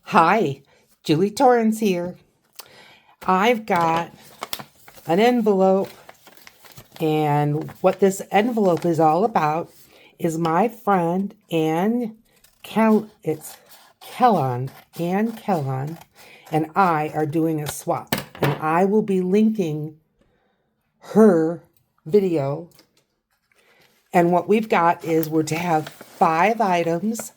Hi, Julie Torrance here. I've got an envelope, and what this envelope is all about is my friend it's Kenlon, and I are doing a swap. And I will be linking her video. And what we've got is we're to have 5 items,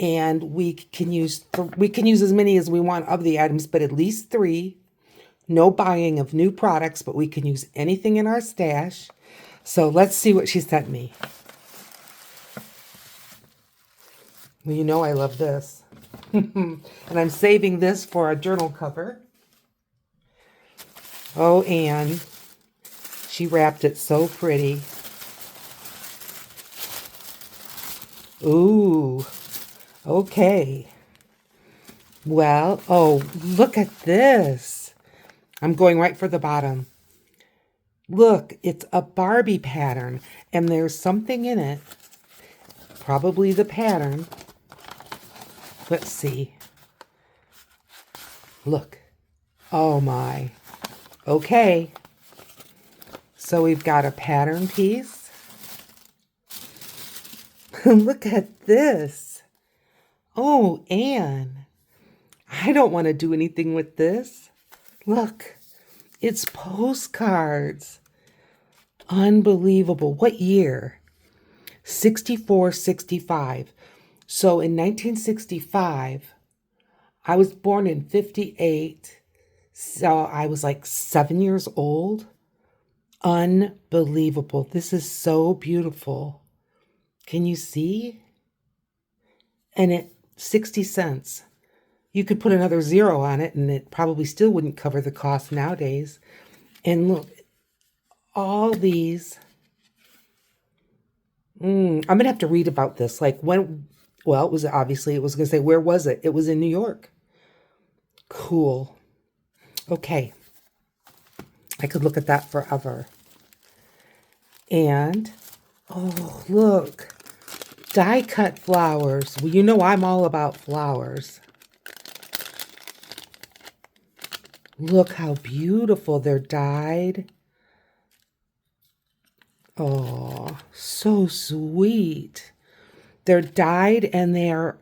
and we can use as many as we want of the items, but at least 3. No buying of new products, but we can use anything in our stash. So let's see what she sent me. Well, you know I love this. And I'm saving this for a journal cover. Oh, Anne, she wrapped it so pretty. Ooh, okay. Well, oh, look at this. I'm going right for the bottom. Look, it's a Barbie pattern, and there's something in it. Probably the pattern. Let's see. Look. Oh my. Okay. So we've got a pattern piece. Look at this. Oh, Anne. I don't want to do anything with this. Look. It's postcards. Unbelievable. What year? 64, 65. So in 1965, I was born in 58. So I was like 7 years old. Unbelievable. This is so beautiful. Can you see? And it 60 cents. You could put another 0 on it and it probably still wouldn't cover the cost nowadays. And look, all these. I'm going to have to read about this. Like when, well, it was going to say, where was it? It was in New York. Cool. Okay. I could look at that forever. And, oh, look, die cut flowers. Well, you know I'm all about flowers. Look how beautiful they're dyed. Oh, so sweet. They're dyed and they're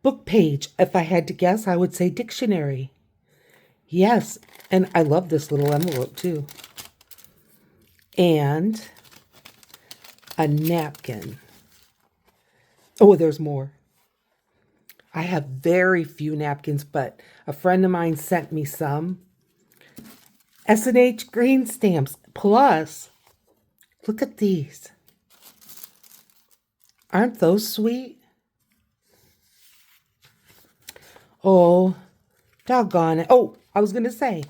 book page. If I had to guess, I would say dictionary. Yes, and I love this little envelope too. And a napkin. Oh, there's more. I have very few napkins, but a friend of mine sent me some. S&H green stamps. Plus, look at these. Aren't those sweet? Oh, doggone it. Oh, I was going to say,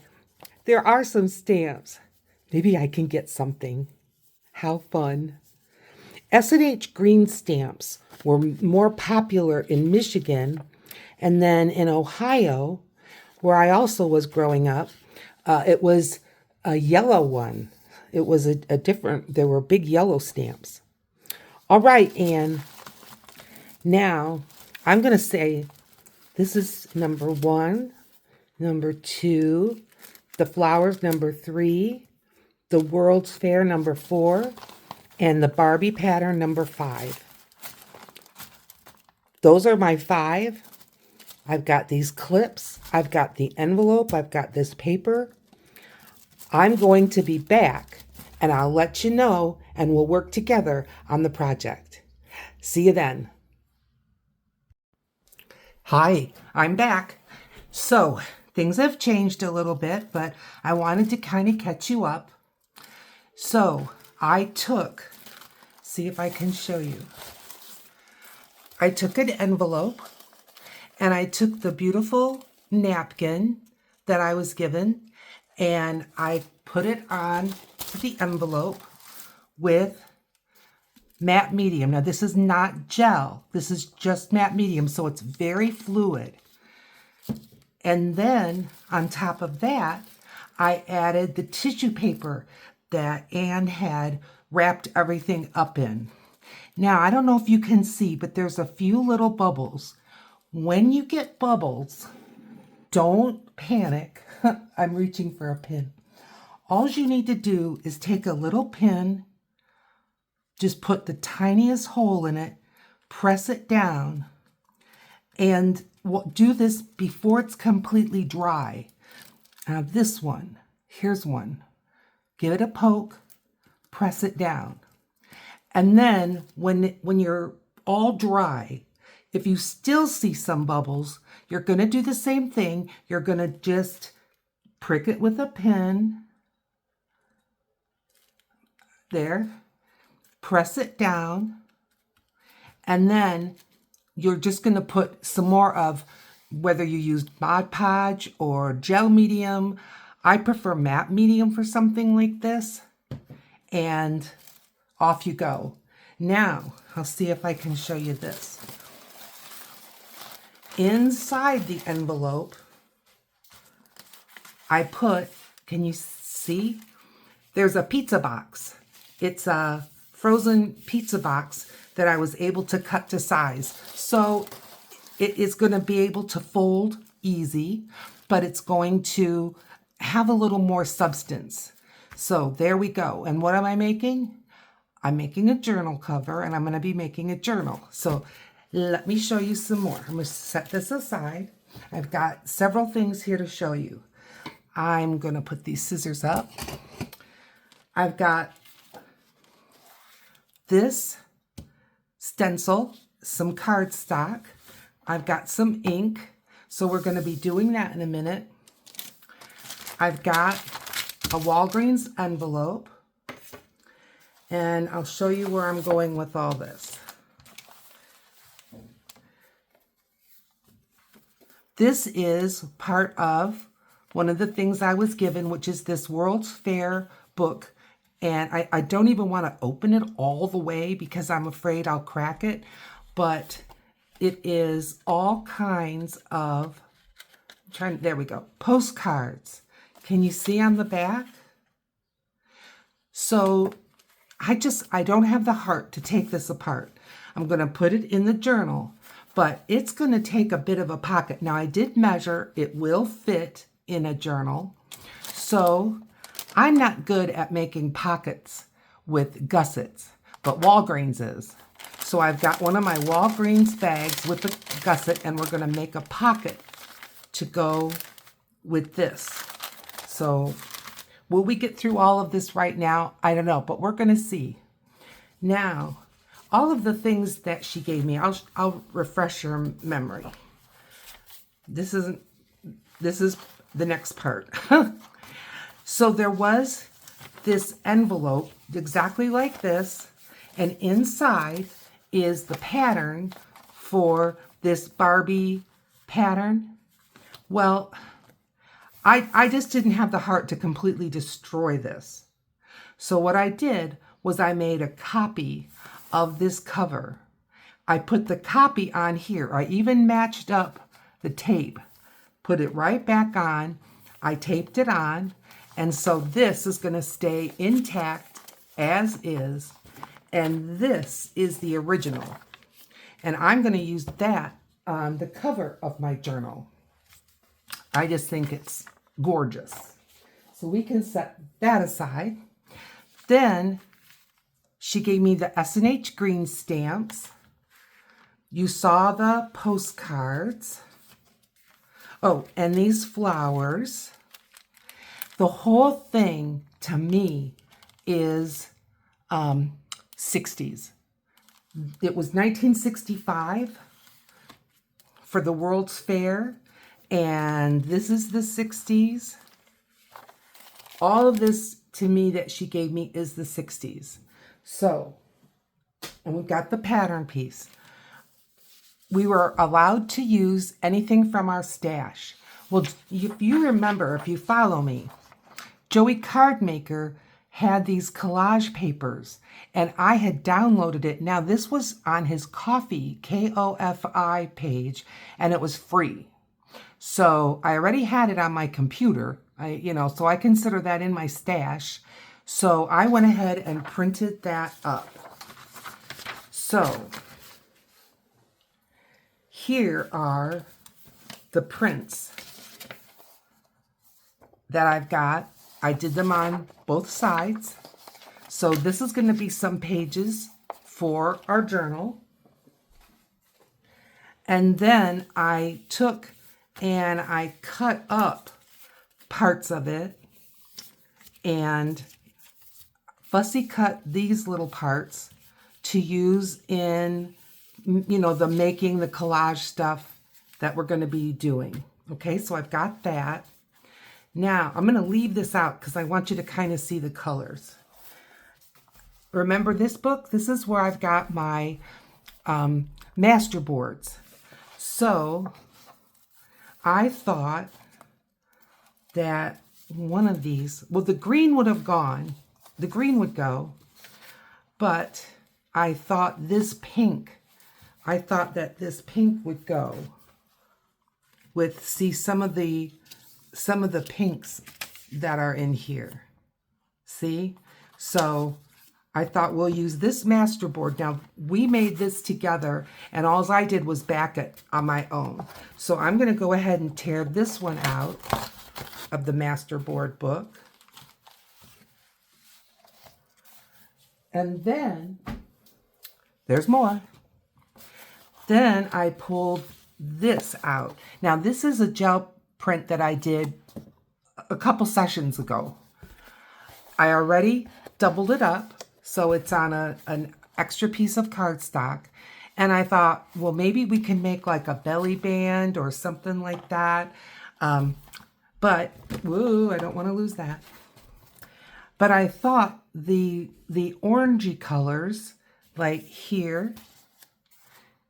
there are some stamps. Maybe I can get something. How fun. S&H green stamps were more popular in Michigan, and then in Ohio, where I also was growing up, it was a yellow one. It was a different, there were big yellow stamps. All right, Anne. Now, I'm going to say this is number 1, number 2, the flowers number 3, the World's Fair number 4, and the Barbie pattern number 5. Those are my 5. I've got these clips. I've got the envelope. I've got this paper. I'm going to be back, and I'll let you know, and we'll work together on the project. See you then. Hi, I'm back. So, things have changed a little bit, but I wanted to kind of catch you up. So, see if I can show you. I took an envelope, and I took the beautiful napkin that I was given, and I put it on the envelope with matte medium. Now, this is not gel. This is just matte medium, so it's very fluid. And then, on top of that, I added the tissue paper that Anne had wrapped everything up in. Now, I don't know if you can see, but there's a few little bubbles When you get bubbles, don't panic. I'm reaching for a pin. All you need to do is take a little pin, just put the tiniest hole in it, press it down, and do this before it's completely dry. Now this one, here's one. Give it a poke, press it down. And then when you're all dry, if you still see some bubbles, you're going to do the same thing. You're going to just prick it with a pin. There. Press it down. And then you're just going to put some more of, whether you used Mod Podge or gel medium. I prefer matte medium for something like this. And off you go. Now, I'll see if I can show you this. Inside the envelope, I put, can you see? There's a pizza box. It's a frozen pizza box that I was able to cut to size. So it is going to be able to fold easy, but it's going to have a little more substance. So there we go. And what am I making? I'm making a journal cover, and I'm going to be making a journal. So let me show you some more. I'm going to set this aside. I've got several things here to show you. I'm going to put these scissors up. I've got this stencil, some cardstock. I've got some ink. So we're going to be doing that in a minute. I've got a Walgreens envelope. And I'll show you where I'm going with all this. This is part of one of the things I was given, which is this World's Fair book. And I don't even want to open it all the way because I'm afraid I'll crack it. But it is all kinds of, there we go, postcards. Can you see on the back? So I don't have the heart to take this apart. I'm going to put it in the journal, but it's going to take a bit of a pocket. Now I did measure, it will fit in a journal. So I'm not good at making pockets with gussets, but Walgreens is. So I've got one of my Walgreens bags with a gusset, and we're going to make a pocket to go with this. So will we get through all of this right now? I don't know, but we're going to see. Now, all of the things that she gave me, I'll refresh your memory. This is the next part. So there was this envelope exactly like this, and inside is the pattern for this Barbie pattern. Well, I just didn't have the heart to completely destroy this. So what I did was I made a copy of this cover. I put the copy on here. I even matched up the tape, put it right back on. I taped it on. And so this is going to stay intact as is. And this is the original. And I'm going to use that on the cover of my journal. I just think it's gorgeous. So we can set that aside. Then she gave me the S&H green stamps. You saw the postcards. Oh, and these flowers. The whole thing to me is 60s. It was 1965 for the World's Fair. And this is the 60s. All of this to me that she gave me is the 60s. So, and we've got the pattern piece. We were allowed to use anything from our stash. Well, if you remember, if you follow me, Joey Cardmaker had these collage papers, and I had downloaded it. Now, this was on his Ko-fi, K-O-F-I page, and it was free. So I already had it on my computer, so I consider that in my stash. So I went ahead and printed that up. So here are the prints that I've got. I did them on both sides. So this is going to be some pages for our journal. And then I took and I cut up parts of it and fussy cut these little parts to use in, you know, the making the collage stuff that we're going to be doing. Okay, so I've got that. Now I'm going to leave this out because I want you to kind of see the colors. Remember this book? This is where I've got my master boards. So I thought that one of these, well, the green would have gone. The green would go, but I thought this pink, I thought that this pink would go with, see, some of the pinks that are in here. See? So I thought we'll use this masterboard. Now, we made this together, and all I did was back it on my own. So I'm going to go ahead and tear this one out of the masterboard book. And then, there's more. Then I pulled this out. Now, this is a gel print that I did a couple sessions ago. I already doubled it up, so it's on an extra piece of cardstock. And I thought, well, maybe we can make like a belly band or something like that. But, woo, I don't want to lose that. But I thought the orangey colors, like here,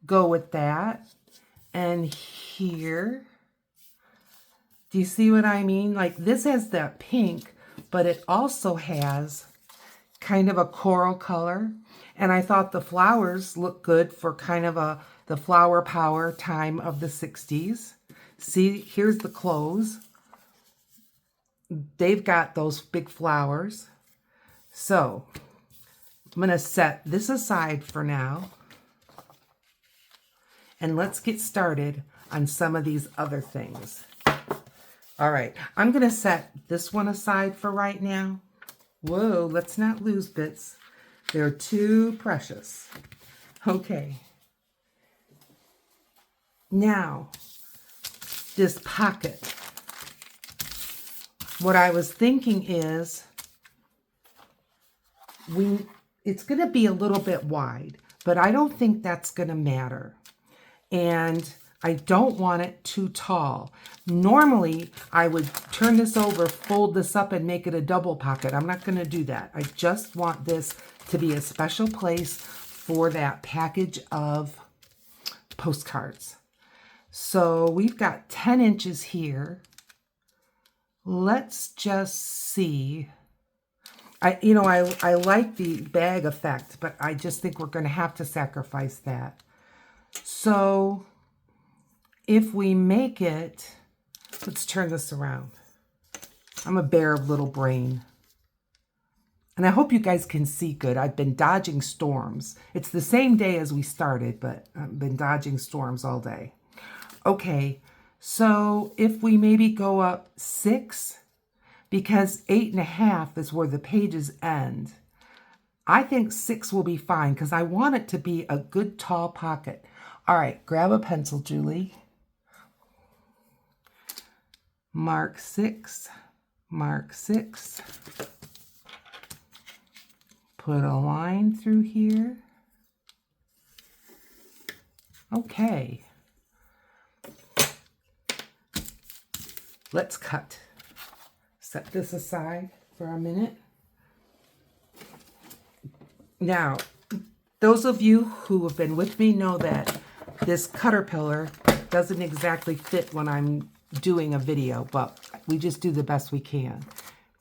go with that. And here, do you see what I mean? Like this has that pink, but it also has kind of a coral color. And I thought the flowers look good for kind of the flower power time of the 60s. See, here's the clothes. They've got those big flowers. So I'm going to set this aside for now. And let's get started on some of these other things. All right, I'm going to set this one aside for right now. Whoa, let's not lose bits. They're too precious. Okay. Now, this pocket. What I was thinking is it's going to be a little bit wide, but I don't think that's going to matter. And I don't want it too tall. Normally, I would turn this over, fold this up, and make it a double pocket. I'm not going to do that. I just want this to be a special place for that package of postcards. So we've got 10 inches here. Let's just see. I like the bag effect, but I just think we're going to have to sacrifice that. So if we make it, let's turn this around. I'm a bear of little brain. And I hope you guys can see good. I've been dodging storms. It's the same day as we started, but I've been dodging storms all day. Okay, so if we maybe go up 6, because 8.5 is where the pages end. I think 6 will be fine because I want it to be a good tall pocket. All right, grab a pencil, Julie. Mark 6, mark 6. Put a line through here. Okay. Let's cut. Set this aside for a minute. Now, those of you who have been with me know that this caterpillar doesn't exactly fit when I'm doing a video, but we just do the best we can.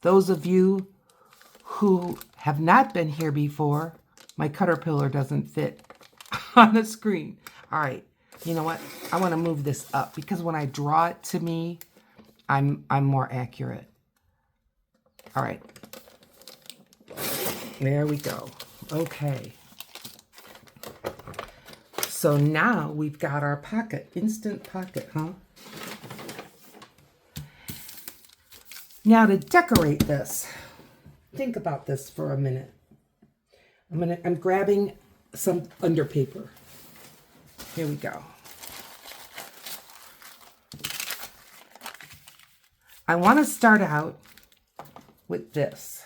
Those of you who have not been here before, my caterpillar doesn't fit on the screen. All right, you know what? I want to move this up because when I draw it to me, I'm more accurate. All right. There we go. Okay. So now we've got our pocket, instant pocket, huh? Now to decorate this, think about this for a minute. I'm grabbing some under paper. Here we go. I want to start out with this.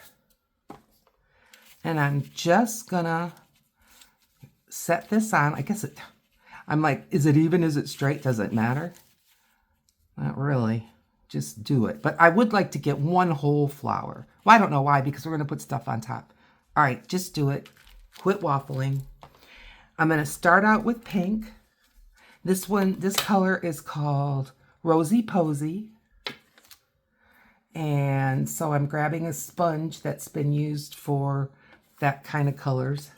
And I'm just gonna set this on. I guess I'm like, is it even? Is it straight? Does it matter? Not really. Just do it. But I would like to get one whole flower. Well, I don't know why, because we're going to put stuff on top. All right, just do it. Quit waffling. I'm going to start out with pink. This color is called Rosy Posy. And so I'm grabbing a sponge that's been used for that kind of colors.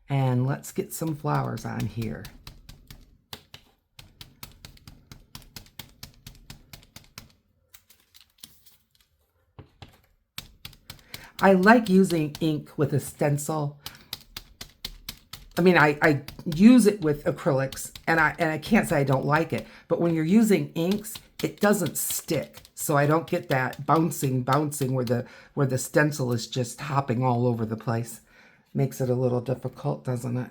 And let's get some flowers on here. I like using ink with a stencil. I mean, I use it with acrylics, and I can't say I don't like it, but when you're using inks, it doesn't stick. So I don't get that bouncing where the stencil is just hopping all over the place. Makes it a little difficult, doesn't it?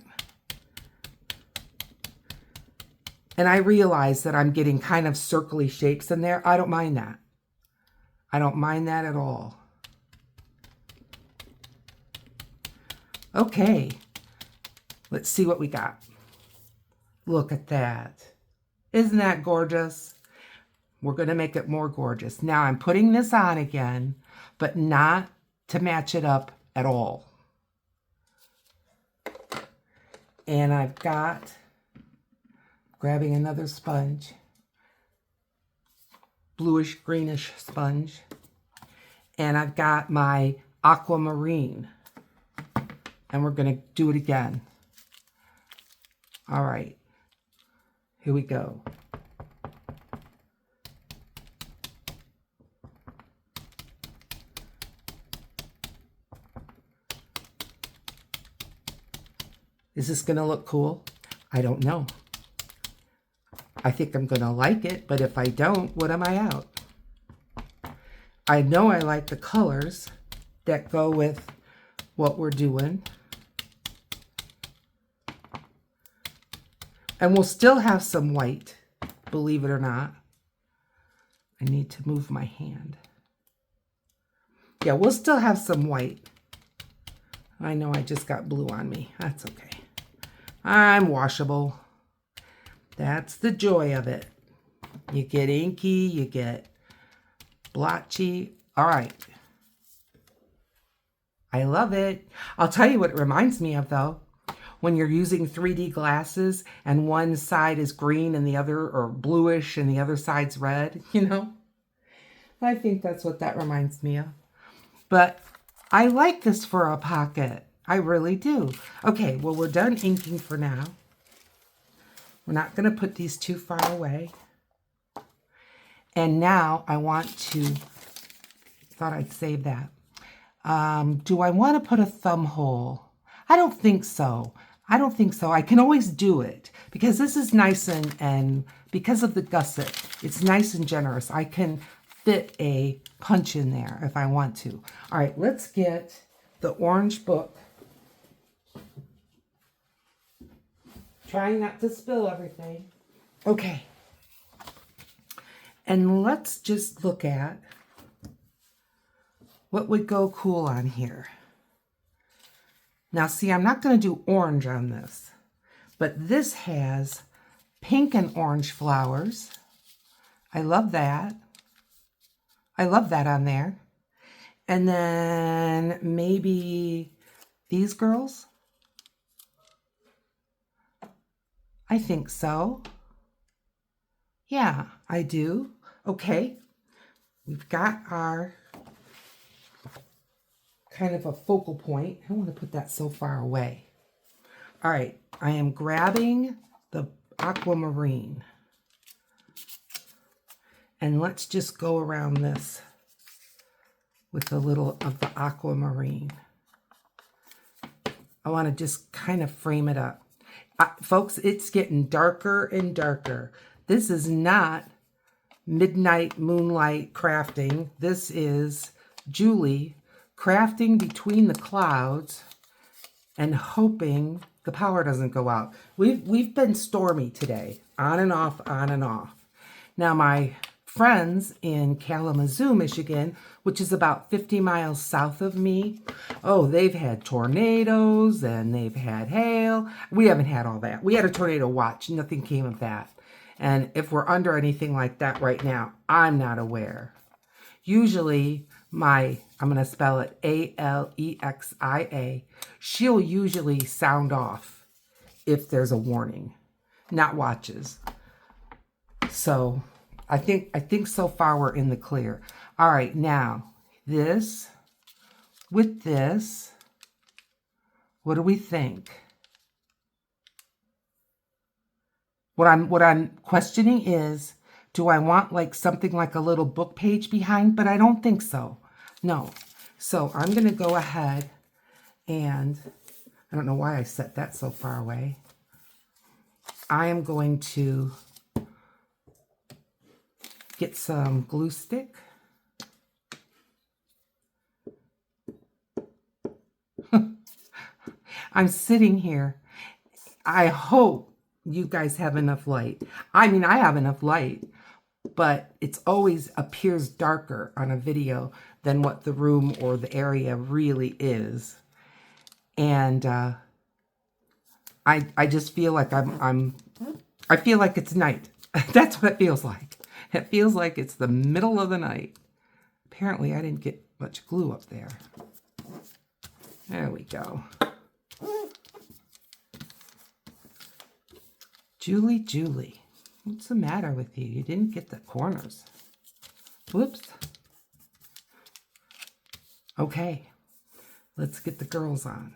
And I realize that I'm getting kind of circly shapes in there. I don't mind that. I don't mind that at all. Okay, let's see what we got. Look at that. Isn't that gorgeous? We're going to make it more gorgeous. Now I'm putting this on again, but not to match it up at all. And I've got, grabbing another sponge, bluish greenish sponge, and I've got my aquamarine. And we're going to do it again. All right. Here we go. Is this going to look cool? I don't know. I think I'm going to like it, but if I don't, what am I out? I know I like the colors that go with what we're doing. And we'll still have some white, believe it or not. I need to move my hand. Yeah, we'll still have some white. I know I just got blue on me. That's okay. I'm washable. That's the joy of it. You get inky, you get blotchy. All right. I love it. I'll tell you what it reminds me of, though. When you're using 3D glasses and one side is green and the other, or bluish and the other side's red, you know? I think that's what that reminds me of. But I like this for a pocket. I really do. Okay, well, we're done inking for now. We're not going to put these too far away. And now I want to, thought I'd save that. Do I want to put a thumb hole? I don't think so. I don't think so. I can always do it because this is nice and because of the gusset, it's nice and generous. I can fit a punch in there if I want to. All right, let's get the orange book. Trying not to spill everything. Okay. And let's just look at what would go cool on here. Now, see, I'm not going to do orange on this, but this has pink and orange flowers. I love that. I love that on there. And then maybe these girls. I think so. Yeah, I do. Okay. We've got our kind of a focal point. I don't want to put that so far away. All right, I am grabbing the aquamarine. And let's just go around this with a little of the aquamarine. I want to just kind of frame it up. Folks, it's getting darker and darker. This is not midnight moonlight crafting. This is Julie crafting between the clouds and hoping the power doesn't go out. We've been stormy today, on and off, on and off. Now my friends in Kalamazoo, Michigan, which is about 50 miles south of me, oh, they've had tornadoes and they've had hail. We haven't had all that. We had a tornado watch. Nothing came of that. And if we're under anything like that right now, I'm not aware. Usually I'm going to spell it Alexia, she'll usually sound off if there's a warning, not watches. So I think so far we're in the clear. All right, now this with this, what do we think? What I'm questioning is, do I want like something like a little book page behind? But I don't think so. No. So I'm going to go ahead and, I don't know why I set that so far away. I am going to get some glue stick. I'm sitting here. I hope you guys have enough light. I mean, I have enough light, but it's always appears darker on a video than what the room or the area really is. And I just feel like I feel like it's night. That's what it feels like. It feels like it's the middle of the night. Apparently I didn't get much glue up there. There we go. Julie, what's the matter with you? You didn't get the corners. Whoops. Okay, let's get the girls on.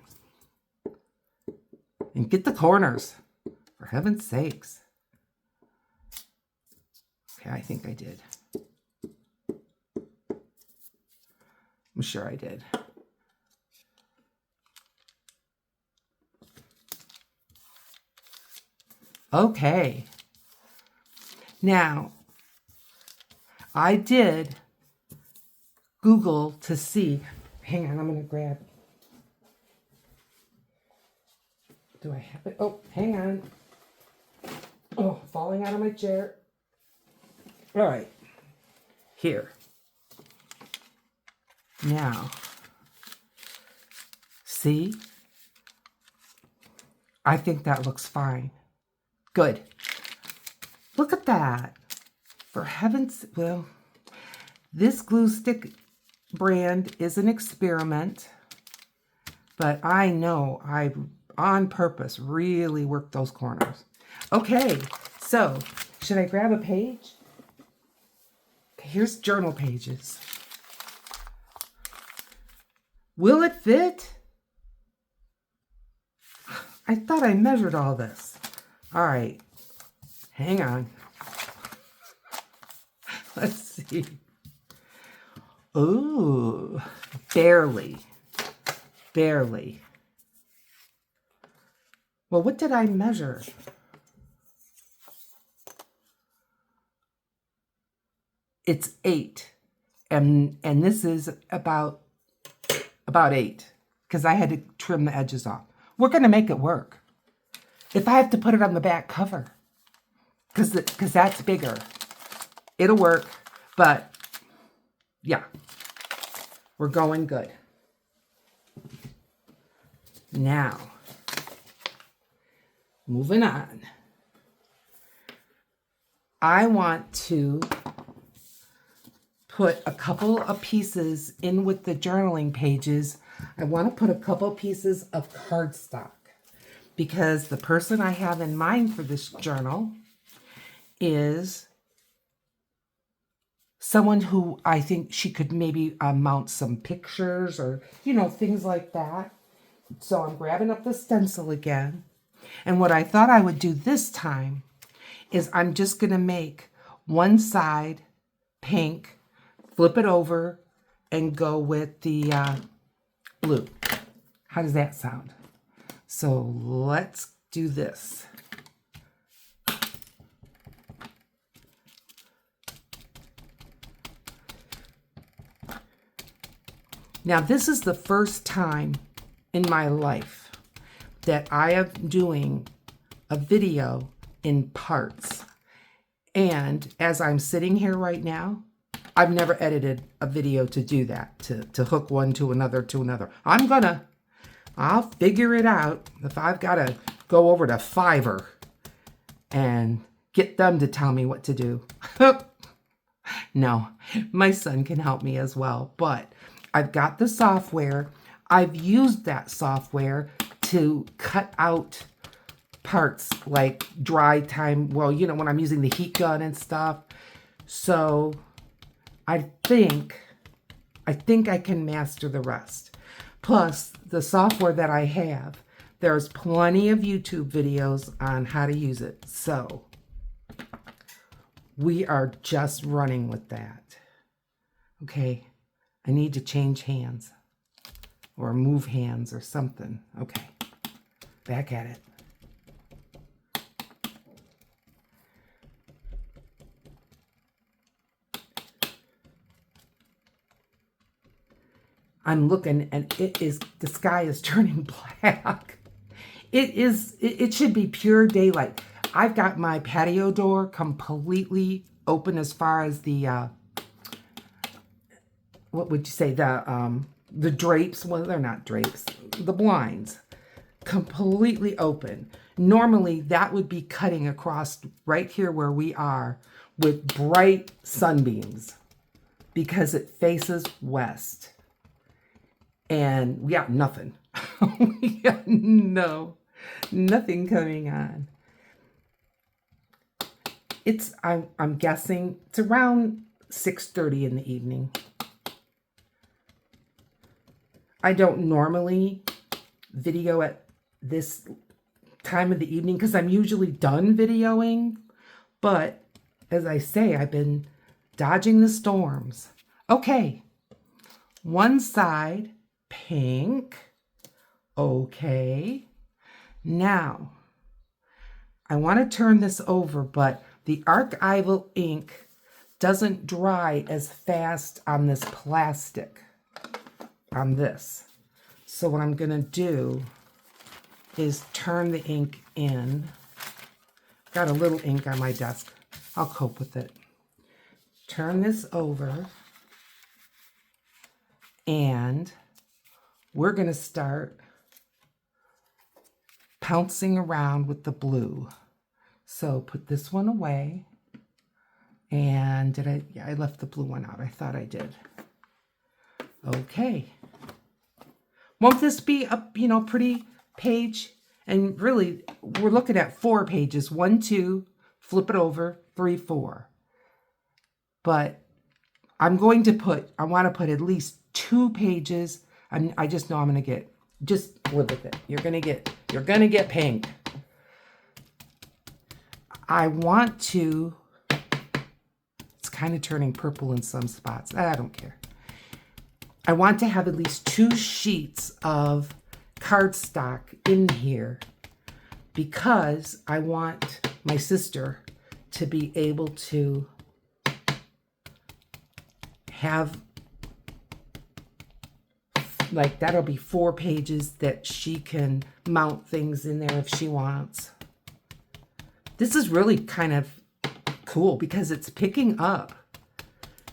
And get the corners, for heaven's sakes. Okay, I think I did. I'm sure I did. Okay. Now, I did Google to see. Hang on, I'm going to grab. Do I have it? Oh, hang on. Oh, falling out of my chair. All right. Here. Now, see? I think that looks fine. Good. Look at that. For heaven's, well, this glue stick brand is an experiment, but I know I, on purpose, really worked those corners. Okay, so should I grab a page? Okay, here's journal pages. Will it fit? I thought I measured all this. All right, hang on. Let's see. Ooh, barely. Well, what did I measure? It's 8, and this is about 8, because I had to trim the edges off. We're gonna make it work. If I have to put it on the back cover, because that's bigger, it'll work. But yeah, we're going good. Now, moving on. I want to put a couple of pieces in with the journaling pages. I want to put a couple pieces of cardstock, because the person I have in mind for this journal is someone who I think she could maybe mount some pictures or, you know, things like that. So I'm grabbing up the stencil again. And what I thought I would do this time is I'm just going to make one side pink, flip it over, and go with the blue. How does that sound? So let's do this. Now, this is the first time in my life that I am doing a video in parts. And as I'm sitting here right now, I've never edited a video to do that, to hook one to another to another. I'll figure it out if I've got to go over to Fiverr and get them to tell me what to do. No, my son can help me as well, but I've got the software. I've used that software to cut out parts like dry time. Well, you know, when I'm using the heat gun and stuff. So I think I can master the rest. Plus, the software that I have, there's plenty of YouTube videos on how to use it. So we are just running with that. Okay. I need to change hands or move hands or something. Okay, back at it. I'm looking and the sky is turning black. It should be pure daylight. I've got my patio door completely open as far as the, what would you say, the drapes? Well, they're not drapes. The blinds. Completely open. Normally, that would be cutting across right here where we are with bright sunbeams because it faces west. And we got nothing. We got nothing coming on. I'm guessing it's around 6:30 in the evening. I don't normally video at this time of the evening because I'm usually done videoing. But as I say, I've been dodging the storms. Okay. One side, pink. Okay. Now, I want to turn this over, but the archival ink doesn't dry as fast on this plastic. On this. So what I'm going to do is turn the ink in. Got a little ink on my desk. I'll cope with it. Turn this over. And we're going to start pouncing around with the blue. So put this one away. And I left the blue one out. I thought I did. Okay. Won't this be a, pretty page? And really, we're looking at 4 pages. 1, 2, flip it over, 3, 4. But I want to put at least 2 pages. I just know I'm going to just live with it. You're going to get pink. I want to, it's kind of turning purple in some spots. I don't care. I want to have at least 2 sheets of cardstock in here because I want my sister to be able to have, like, that'll be 4 pages that she can mount things in there if she wants. This is really kind of cool because it's picking up.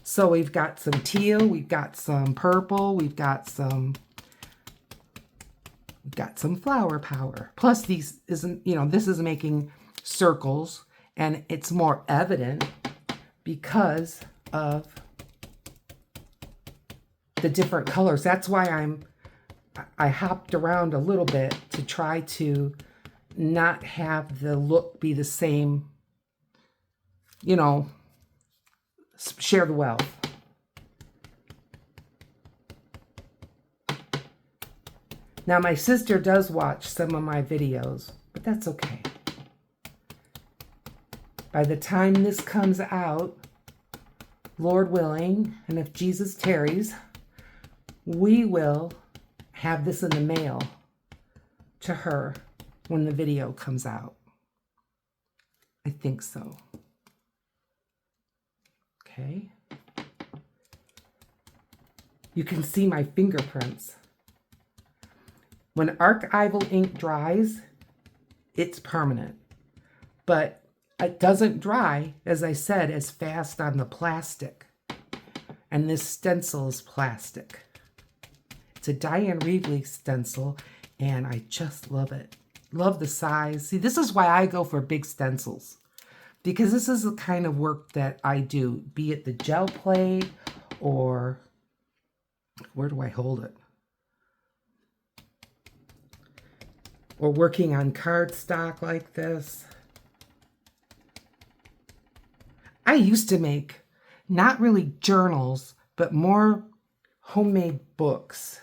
So we've got some teal, we've got some purple, we've got some flower power. Plus this is making circles and it's more evident because of the different colors. That's why I hopped around a little bit to try to not have the look be the same, share the wealth. Now, my sister does watch some of my videos, but that's okay. By the time this comes out, Lord willing, and if Jesus tarries, we will have this in the mail to her when the video comes out. I think so. Okay. You can see my fingerprints. When archival ink dries, it's permanent. But it doesn't dry, as I said, as fast on the plastic. And this stencil is plastic. It's a Diane Reevely stencil, and I just love it. Love the size. See, this is why I go for big stencils, because this is the kind of work that I do, be it the gel plate or, where do I hold it? Or working on cardstock like this. I used to make not really journals, but more homemade books.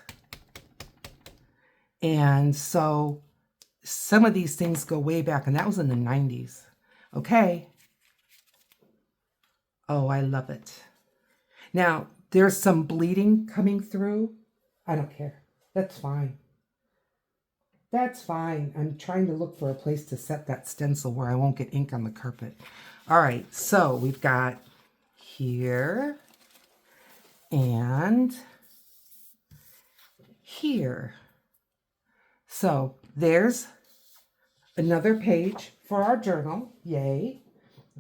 And so some of these things go way back, and that was in the 90s. Okay. Oh, I love it. Now, there's some bleeding coming through. I don't care. That's fine. That's fine. I'm trying to look for a place to set that stencil where I won't get ink on the carpet. All right, so we've got here and here. So there's another page for our journal. Yay.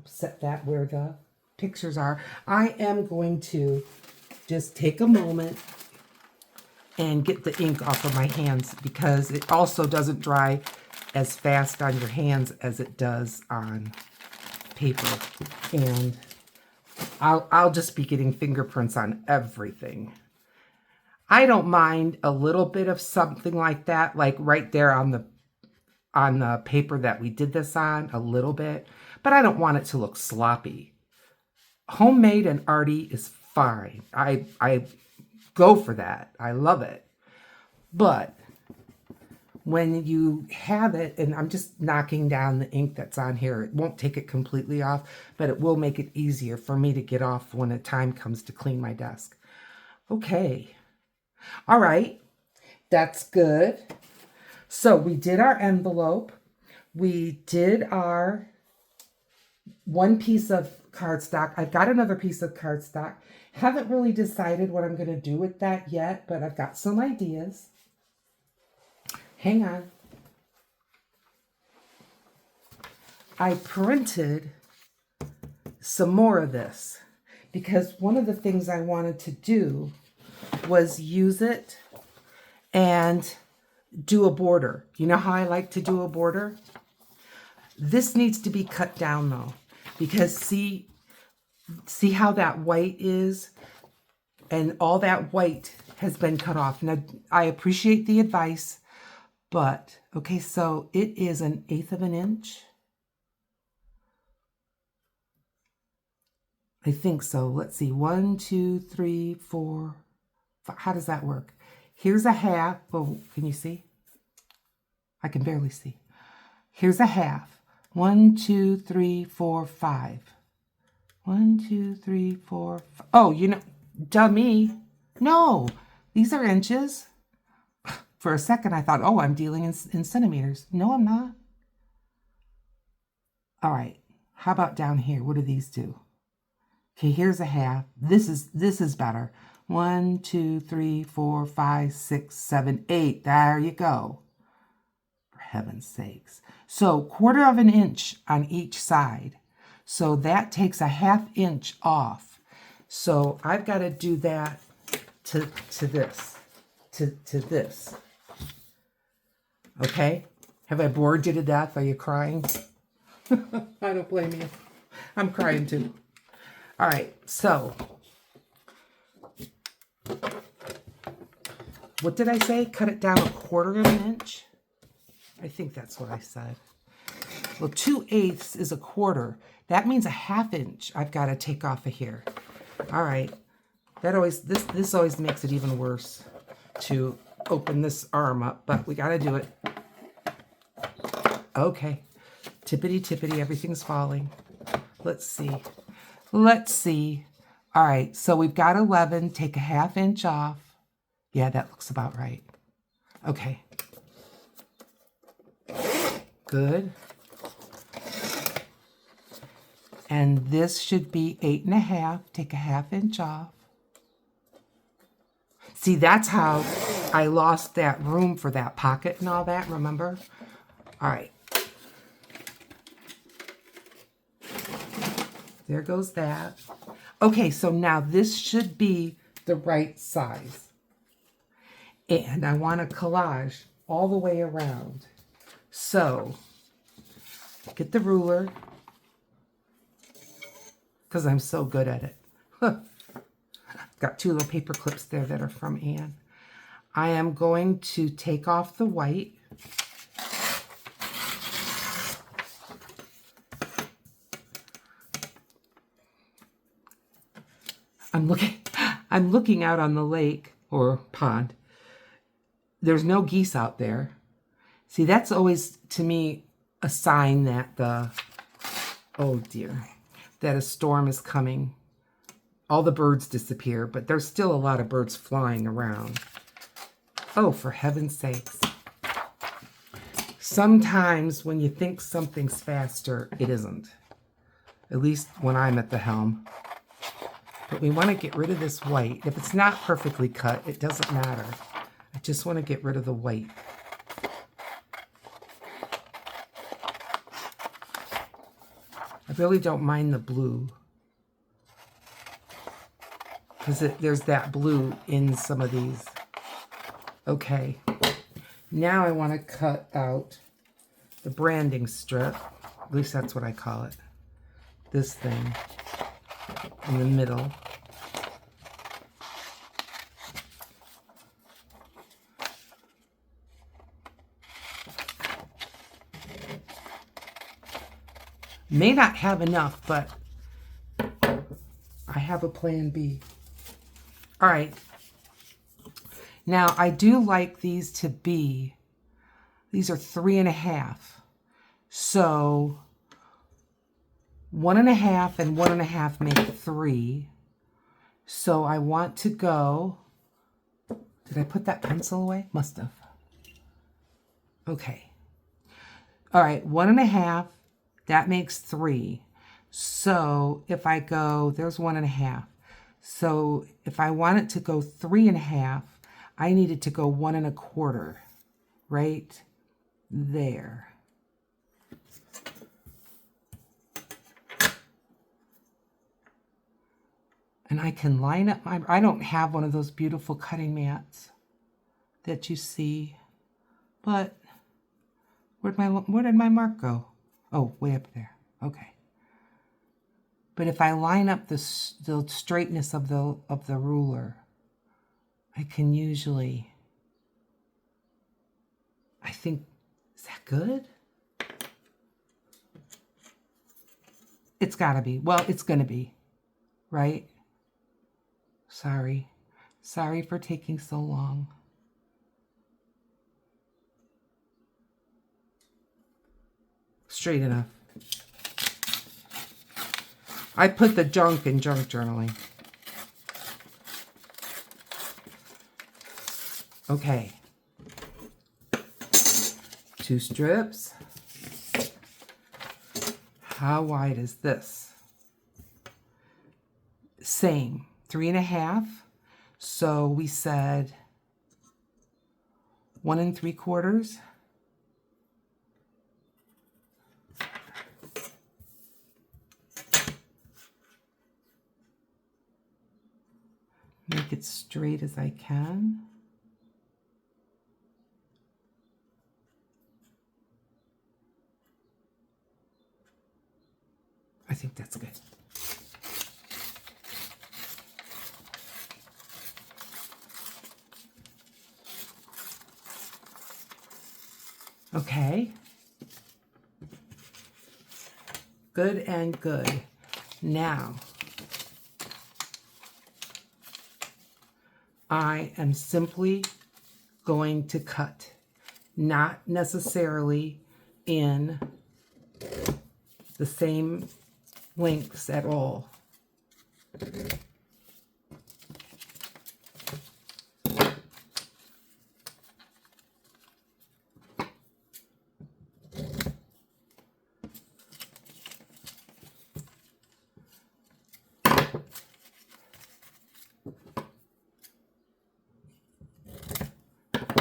Set that where the pictures are. I am going to just take a moment and get the ink off of my hands, because it also doesn't dry as fast on your hands as it does on paper. And I'll just be getting fingerprints on everything. I don't mind a little bit of something like that, like right there on the paper that we did this on, a little bit, but I don't want it to look sloppy. Homemade and arty is fine. I go for that. I love it. But when you have it, and I'm just knocking down the ink that's on here, it won't take it completely off, but it will make it easier for me to get off when the time comes to clean my desk. Okay. All right. That's good. So we did our envelope. We did our one piece of cardstock. I've got another piece of cardstock. Haven't really decided what I'm going to do with that yet, but I've got some ideas. Hang on. I printed some more of this because one of the things I wanted to do was use it and do a border. You know how I like to do a border? This needs to be cut down though, because see how that white is? And all that white has been cut off. Now, I appreciate the advice, but, okay, so it is 1/8 of an inch. I think so. Let's see. 1, 2, 3, 4, 5. How does that work? Here's a half. Oh, can you see? I can barely see. Here's a half. 1, 2, 3, 4, 5. 1, 2, 3, 4, 5. Oh, you know, dummy. No, these are inches. For a second, I thought, oh, I'm dealing in centimeters. No, I'm not. All right. How about down here? What do these do? Okay, here's a half. This is better. 1, 2, 3, 4, 5, 6, 7, 8. There you go. For heaven's sakes. So 1/4 of an inch on each side. So that takes a 1/2 inch off. So I've got to do that to this, to this. Okay? Have I bored you to death? Are you crying? I don't blame you. I'm crying too. All right, so what did I say? Cut it down 1/4 of an inch? I think that's what I said. Well, 2/8 is 1/4. That means a 1/2 inch I've got to take off of here. All right. This always makes it even worse to open this arm up, but we got to do it. Okay. Tippity tippity, everything's falling. Let's see. Let's see. All right, so we've got 11. Take a 1/2 inch off. Yeah, that looks about right. Okay. Good. And this should be 8.5. Take a 1/2 inch off. See, that's how I lost that room for that pocket and all that, remember? All right. There goes that. Okay, so now this should be the right size. And I want to collage all the way around. So, get the ruler, because I'm so good at it. Got 2 little paper clips there that are from Anne. I am going to take off the white. I'm looking out on the lake or pond. There's no geese out there. See, that's always, to me, a sign that oh dear, that a storm is coming. All the birds disappear, but there's still a lot of birds flying around. Oh, for heaven's sakes. Sometimes when you think something's faster, it isn't. At least when I'm at the helm. But we want to get rid of this white. If it's not perfectly cut, it doesn't matter. I just want to get rid of the white. I really don't mind the blue, because there's that blue in some of these. Okay, now I want to cut out the branding strip. At least that's what I call it. This thing in the middle. May not have enough, but I have a plan B. All right. Now, I do like these to be, these are 3.5. So 1.5 and 1.5 make 3. So I want to go, did I put that pencil away? Must have. Okay. All right, 1.5. That makes 3. So if I go, there's 1.5. So if I want it to go 3.5, I need it to go 1.25, right there. And I can line up my, I don't have one of those beautiful cutting mats that you see, but where did my mark go? Oh, way up there. Okay. But if I line up the straightness of the ruler, I can usually, I think, is that good? It's gotta be. Well, it's gonna be, right? Sorry. Sorry for taking so long. Straight enough. I put the junk in junk journaling. Okay. 2 strips. How wide is this? Same. 3.5. So we said 1 3/4. Make it straight as I can. I think that's good. Okay. Good and good. Now, I am simply going to cut, not necessarily in the same lengths at all.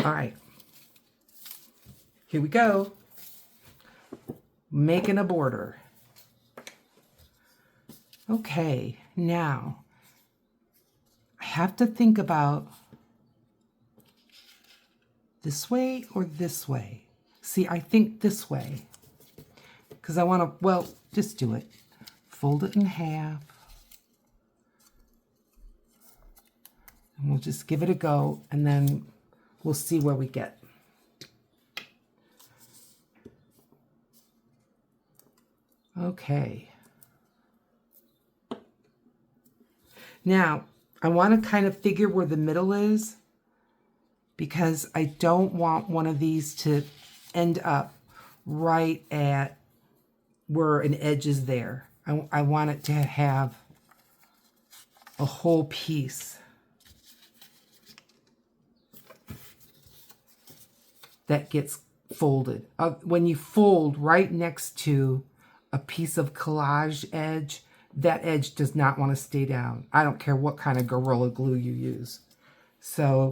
All right. Here we go. Making a border. Okay, now I have to think about this way or this way. See, I think this way because I want to, well, just do it. Fold it in half. And we'll just give it a go and then we'll see where we get. Okay. Now, I want to kind of figure where the middle is because I don't want one of these to end up right at where an edge is there. I want it to have a whole piece that gets folded. When you fold right next to a piece of collage edge, that edge does not want to stay down. I don't care what kind of Gorilla Glue you use. So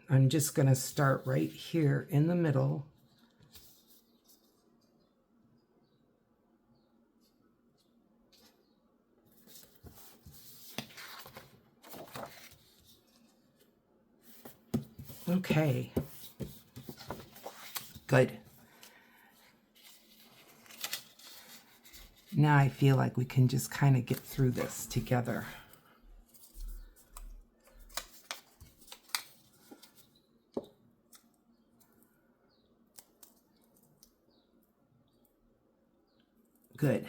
I'm just going to start right here in the middle. Okay. Good. Now I feel like we can just kind of get through this together. Good.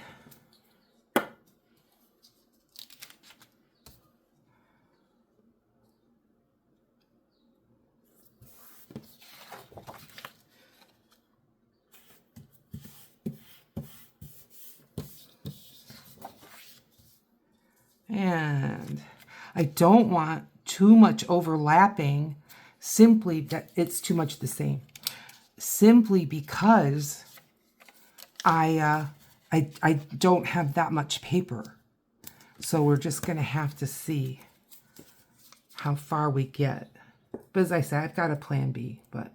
And I don't want too much overlapping, simply that it's too much the same. Simply because I don't have that much paper. So we're just going to have to see how far we get. But as I said, I've got a plan B, but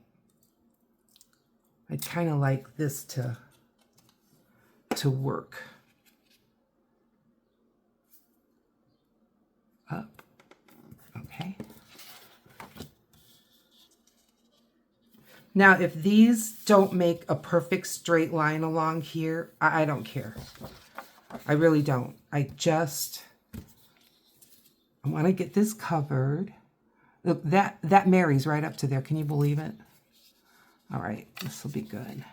I'd kind of like this to work. Up. Okay. Now, if these don't make a perfect straight line along here, I don't care. I really don't. I want to get this covered. Look, that marries right up to there. Can you believe it? All right, this will be good.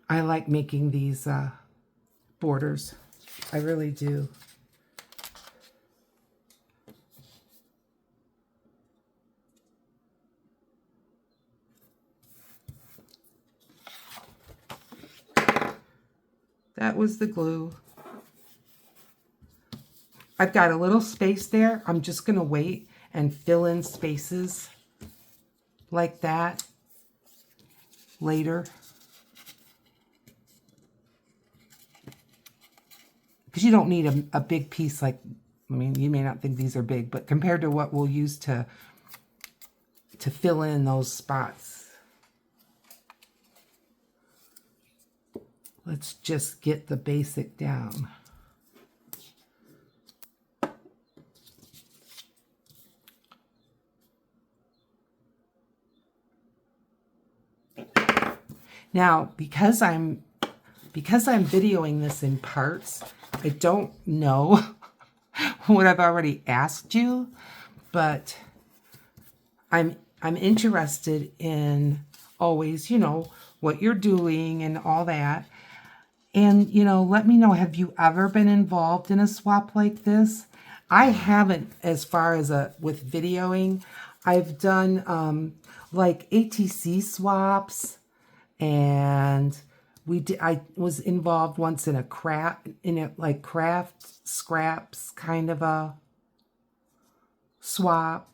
I like making these borders. I really do. That was the glue. I've got a little space there. I'm just going to wait and fill in spaces like that later. Because you don't need a big piece like, I mean, you may not think these are big, but compared to what we'll use to fill in those spots. Let's just get the basic down. Now, because I'm videoing this in parts, I don't know what I've already asked you, but I'm interested in always, you know, what you're doing and all that. And, you know, let me know, have you ever been involved in a swap like this? I haven't, as far as with videoing. I've done like ATC swaps, and I was involved once in a craft scraps kind of a swap.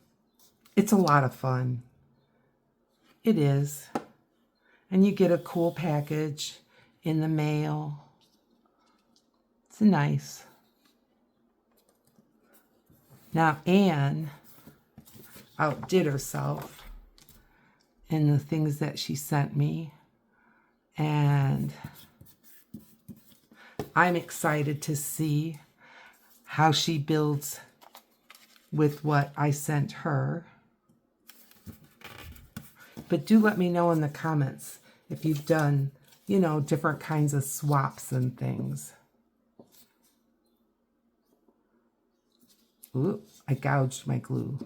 It's a lot of fun. It is. And you get a cool package in the mail. It's nice. Now Anne outdid herself in the things that she sent me. And I'm excited to see how she builds with what I sent her. But do let me know in the comments if you've done, you know, different kinds of swaps and things. Ooh, I gouged my glue.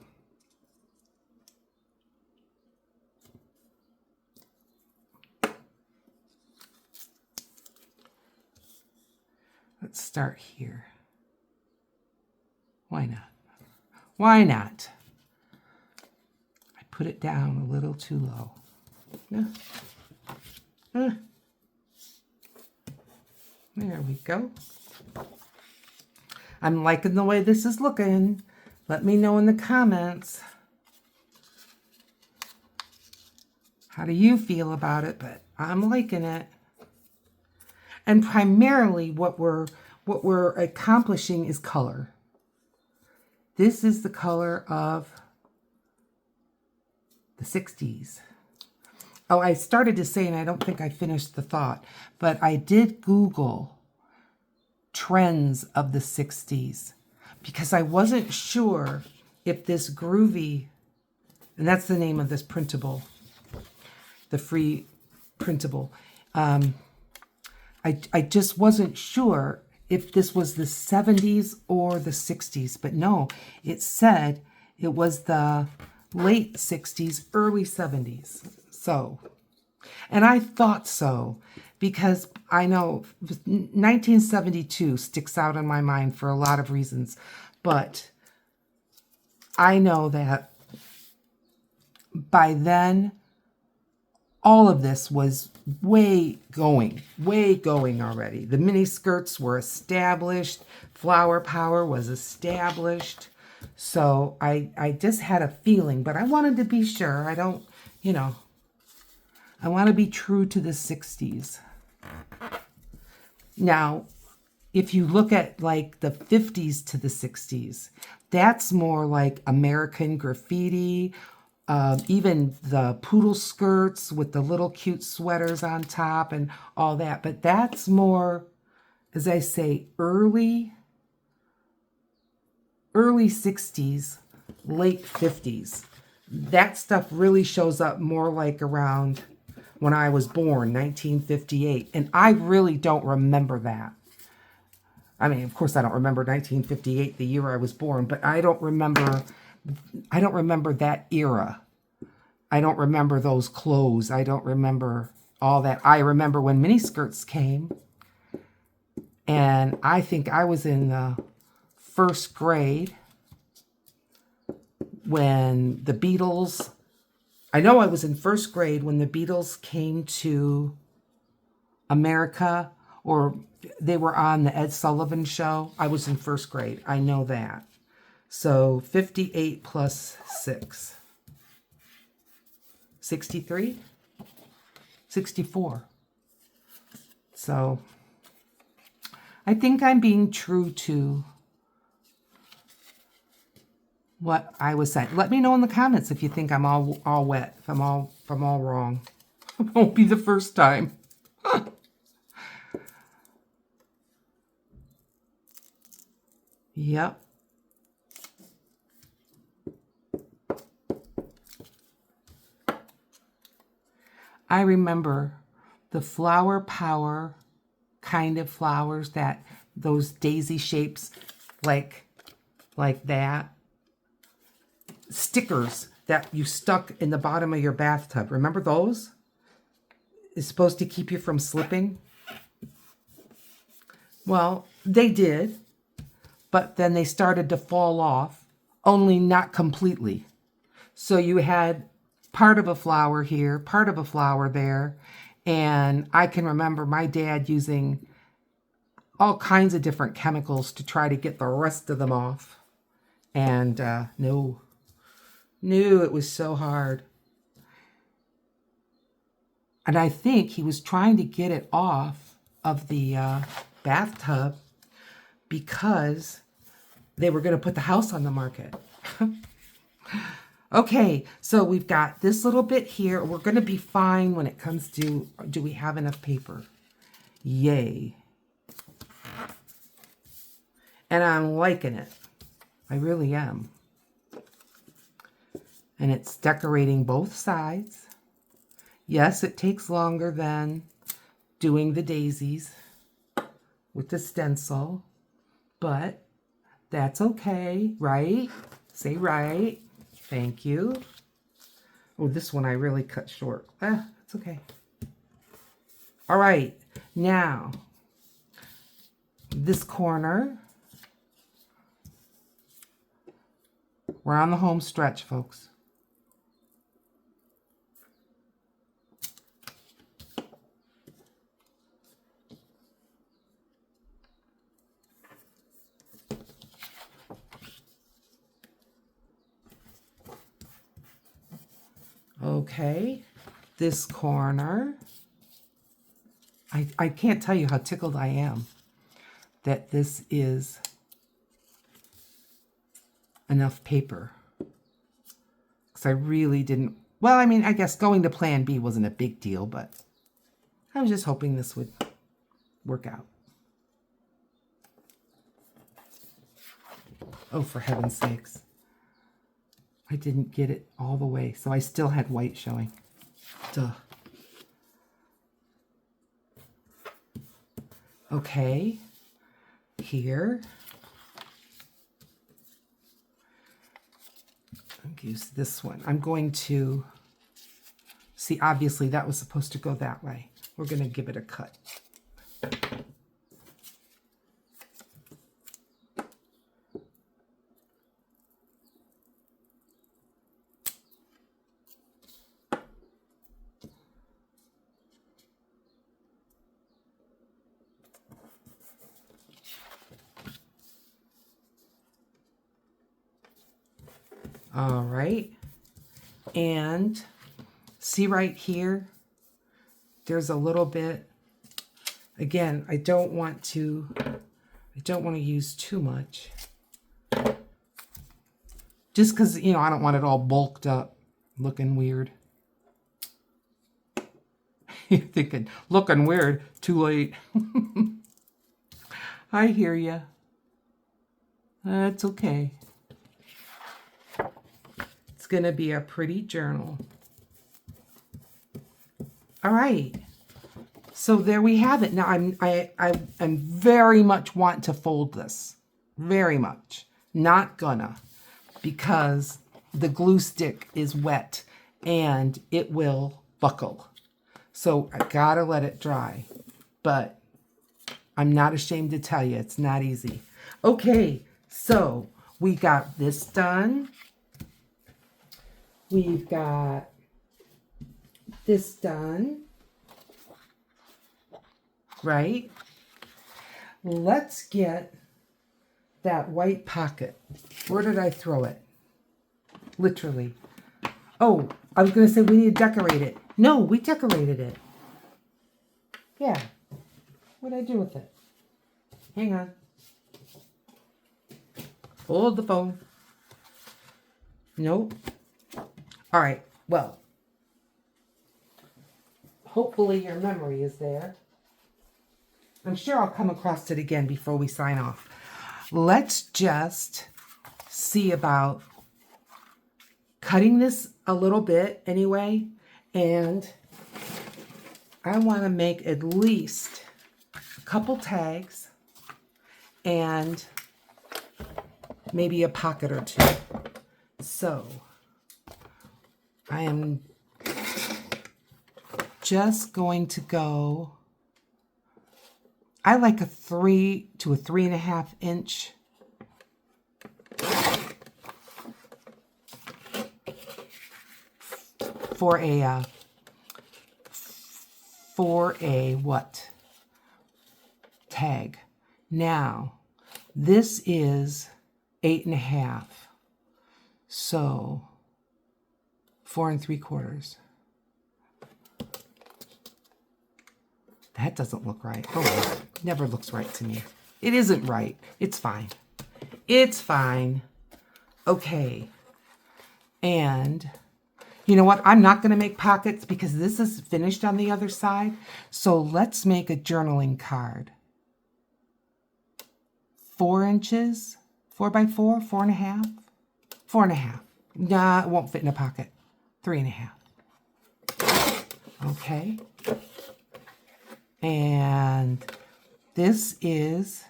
Let's start here. Why not? Why not? I put it down a little too low. There we go. I'm liking the way this is looking. Let me know in the comments. How do you feel about it? But I'm liking it. And primarily what we're accomplishing is color. This is the color of the 60s. Oh, I started to say, and I don't think I finished the thought, but I did Google trends of the 60s because I wasn't sure if this groovy, and that's the name of this printable, the free printable. I just wasn't sure if this was the 70s or the 60s, but no, it said it was the late 60s, early 70s. So, and I thought so because I know 1972 sticks out in my mind for a lot of reasons, but I know that by then, all of this was way going already. The mini skirts were established. Flower power was established. So I just had a feeling, but I wanted to be sure. I don't, you know, I want to be true to the 60s. Now, if you look at like the 50s to the 60s, that's more like American graffiti, even the poodle skirts with the little cute sweaters on top and all that. But that's more, as I say, early 60s, late 50s. That stuff really shows up more like around when I was born, 1958. And I really don't remember that. I mean, of course, I don't remember 1958, the year I was born, but I don't remember that era. I don't remember those clothes. I don't remember all that. I remember when miniskirts came, and I think I was in the first grade when the Beatles, I know I was in first grade when the Beatles came to America, or they were on the Ed Sullivan Show. I was in first grade. I know that. So 58 plus 6. 63? 64. So I think I'm being true to what I was saying. Let me know in the comments if you think I'm all wet, if I'm all wrong. It won't be the first time. Yep. I remember the flower power kind of flowers, that those daisy shapes like that. Stickers that you stuck in the bottom of your bathtub. Remember those? It's supposed to keep you from slipping. Well, they did, but then they started to fall off, only not completely. So you had part of a flower here, part of a flower there. And I can remember my dad using all kinds of different chemicals to try to get the rest of them off. And no, it was so hard. And I think he was trying to get it off of the bathtub because they were going to put the house on the market. Okay, so we've got this little bit here. We're going to be fine when it comes to, do we have enough paper? Yay. And I'm liking it. I really am. And it's decorating both sides. Yes, it takes longer than doing the daisies with the stencil, but that's okay, right? Say right. Thank you. Oh, this one I really cut short. It's okay. All right, now this corner. We're on the home stretch, folks. Okay, this corner. I can't tell you how tickled I am that this is enough paper. Because I really didn't, well, I mean, I guess going to Plan B wasn't a big deal, but I was just hoping this would work out. Oh, for heaven's sakes. I didn't get it all the way, so I still had white showing. Duh. Okay, here. I'll use this one. I'm going to, see, obviously that was supposed to go that way. We're going to give it a cut. All right, and see right here, there's a little bit, again, I don't want to use too much, just because, you know, I don't want it all bulked up, looking weird. You're thinking, looking weird, too late. I hear you. That's okay. It's going to be a pretty journal. All right. So there we have it. Now I'm very much want to fold this. Very much. Not gonna, because the glue stick is wet and it will buckle. So I gotta let it dry. But I'm not ashamed to tell you, it's not easy. Okay, so we got this done. We've got this done, right? Let's get that white pocket. Where did I throw it? Literally. Oh, I was going to say we need to decorate it. No, we decorated it. Yeah. What did I do with it? Hang on. Hold the phone. Nope. All right, well, hopefully your memory is there. I'm sure I'll come across it again before we sign off. Let's just see about cutting this a little bit anyway, and I want to make at least a couple tags and maybe a pocket or two. So I am just going to go, I like a 3 to a 3.5 inch for a what? Tag. Now, this is 8.5. So 4 3/4. That doesn't look right. Oh, well, never looks right to me. It isn't right. It's fine. It's fine. Okay. And you know what? I'm not going to make pockets because this is finished on the other side. So let's make a journaling card. 4 inches, 4 by 4, 4.5, 4.5. Nah, it won't fit in a pocket. 3.5. Okay. And this is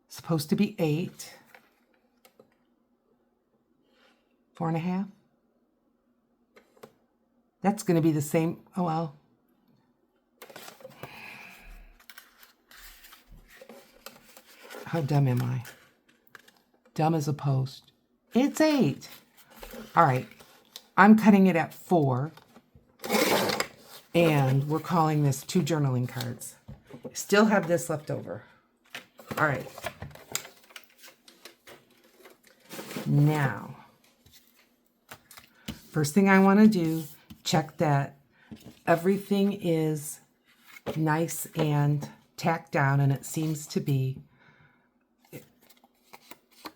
supposed to be 8. 4.5. That's going to be the same. Oh, well. How dumb am I? Dumb as a post. It's 8. All right. I'm cutting it at 4. And we're calling this 2 journaling cards. Still have this left over. All right. Now, first thing I want to do, check that everything is nice and tacked down, and it seems to be.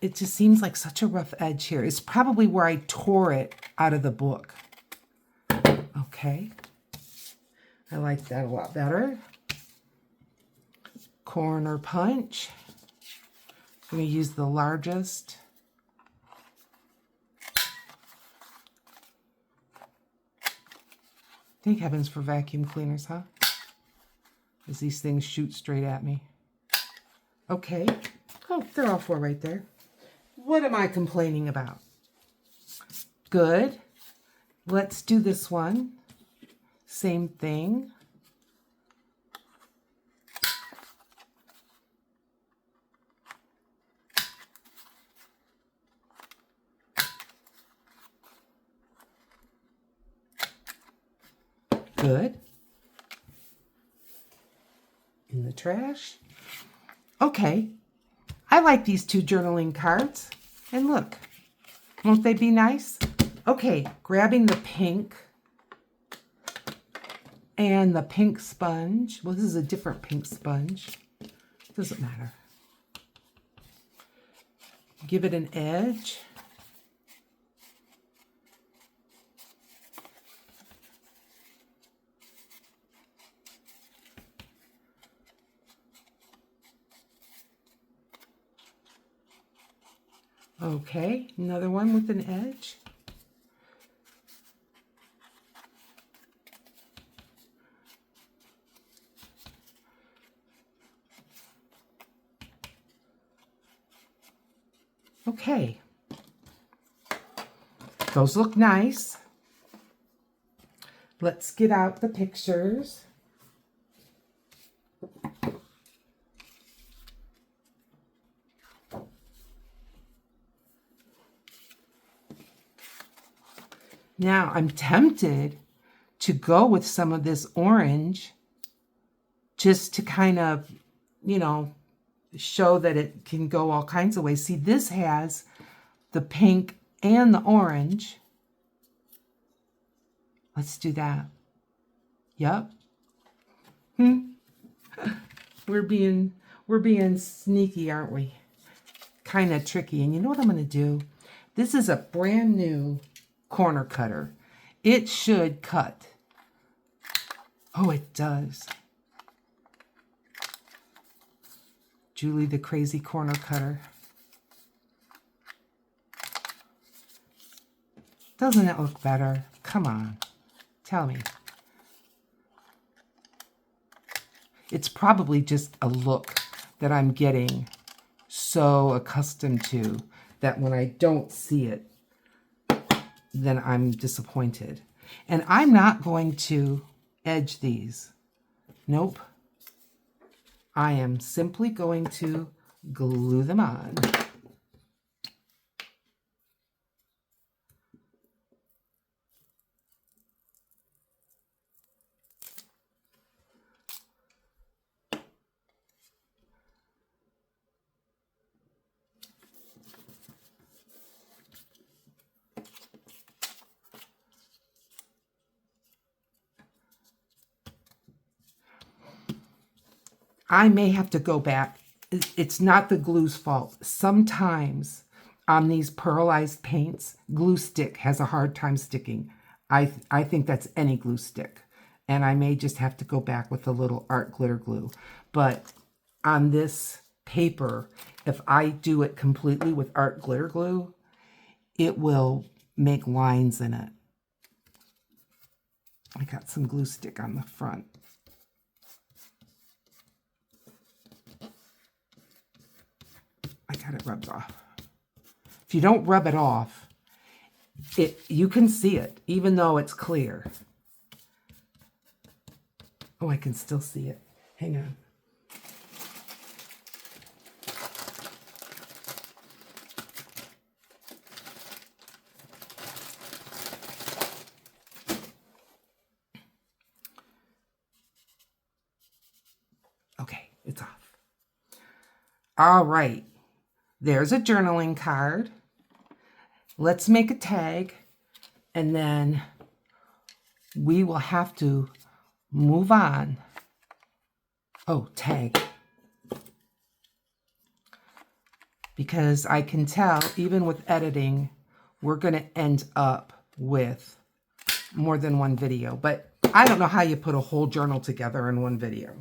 It just seems like such a rough edge here. It's probably where I tore it out of the book. Okay. I like that a lot better. Corner punch. I'm going to use the largest. Thank heavens for vacuum cleaners, huh? As these things shoot straight at me. Okay. Oh, they're all 4 right there. What am I complaining about? Good. Let's do this one. Same thing. Good. In the trash. Okay. I like these 2 journaling cards. And look, won't they be nice? Okay, grabbing the pink and the pink sponge. Well, this is a different pink sponge. Doesn't matter. Give it an edge. Okay, another one with an edge. Okay, those look nice. Let's get out the pictures. Now, I'm tempted to go with some of this orange just to kind of, you know, show that it can go all kinds of ways. See, this has the pink and the orange. Let's do that. Yep. We're being sneaky, aren't we? Kind of tricky. And you know what I'm going to do? This is a brand new corner cutter. It should cut. Oh, it does. Julie the crazy corner cutter. Doesn't it look better? Come on, tell me. It's probably just a look that I'm getting so accustomed to that when I don't see it, then I'm disappointed. And I'm not going to edge these. Nope. I am simply going to glue them on. I may have to go back. It's not the glue's fault. Sometimes on these pearlized paints, glue stick has a hard time sticking. I think that's any glue stick. And I may just have to go back with a little art glitter glue. But on this paper, if I do it completely with art glitter glue, it will make lines in it. I got some glue stick on the front. I got it rubbed off. If you don't rub it off, you can see it, even though it's clear. Oh, I can still see it. Hang on. Okay, it's off. All right. There's a journaling card. Let's make a tag, and then we will have to move on. Oh, tag. Because I can tell, even with editing, we're going to end up with more than one video. But I don't know how you put a whole journal together in one video.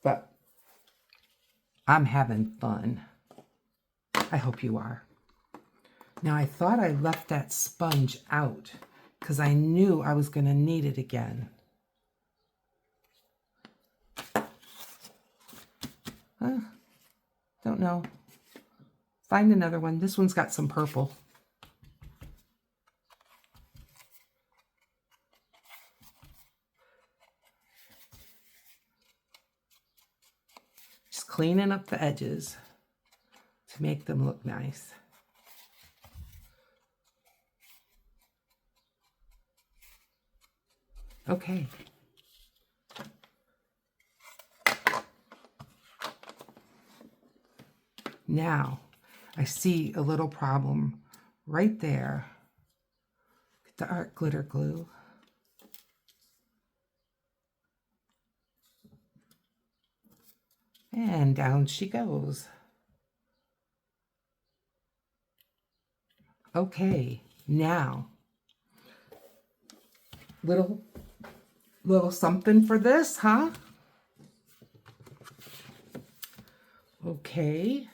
But I'm having fun. I hope you are. Now, I thought I left that sponge out because I knew I was going to need it again. Don't know. Find another one. This one's got some purple. Just cleaning up the edges to make them look nice. Okay. Now, I see a little problem right there. Get the art glitter glue. And down she goes. Okay, now, little something for this, huh? Okay.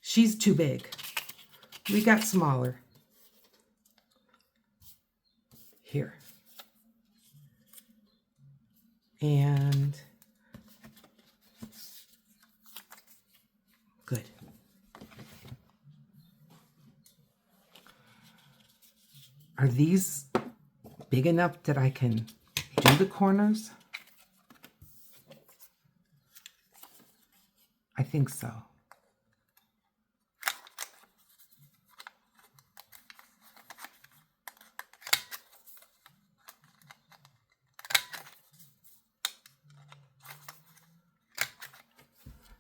She's too big. We got smaller. Here. And good. Are these big enough that I can do the corners? I think so.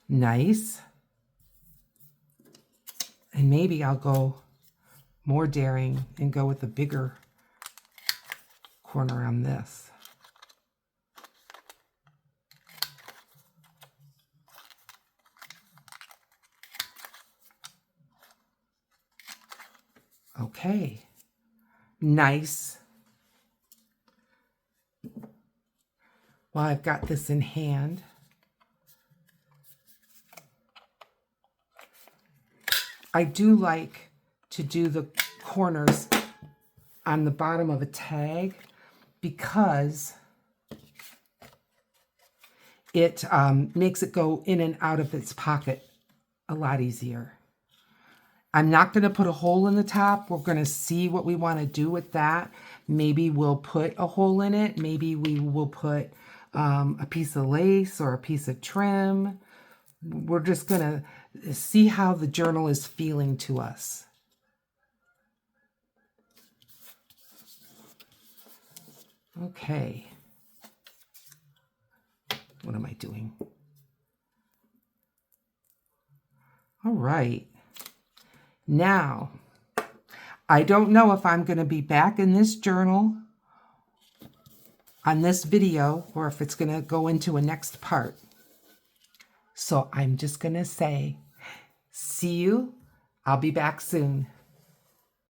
Nice. And maybe I'll go more daring and go with a bigger corner on this. Okay. Nice. Well, I've got this in hand. I do like to do the corners on the bottom of a tag because it makes it go in and out of its pocket a lot easier. I'm not going to put a hole in the top. We're going to see what we want to do with that. Maybe we'll put a hole in it. Maybe we will put a piece of lace or a piece of trim. We're just going to see how the journal is feeling to us. Okay. What am I doing? All right. Now, I don't know if I'm going to be back in this journal on this video or if it's going to go into a next part. So I'm just going to say, see you. I'll be back soon.